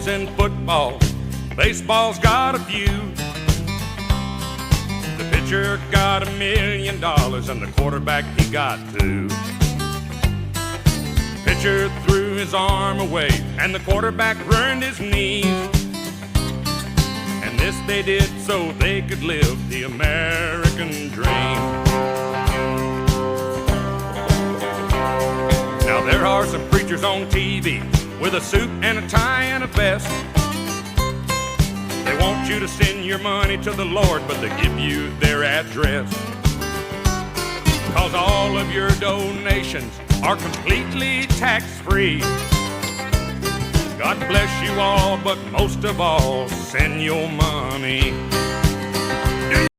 coaches in football, baseball's got a few. The pitcher got $1 million and the quarterback, he got $2. Pitcher threw his arm away and the quarterback ruined his knees. And this they did so they could live the American dream. Now there are some preachers on TV with a suit and a tie and a vest. They want you to send your money to the Lord, but they give you their address. 'Cause all of your donations are completely tax-free. God bless you all, but most of all, send your money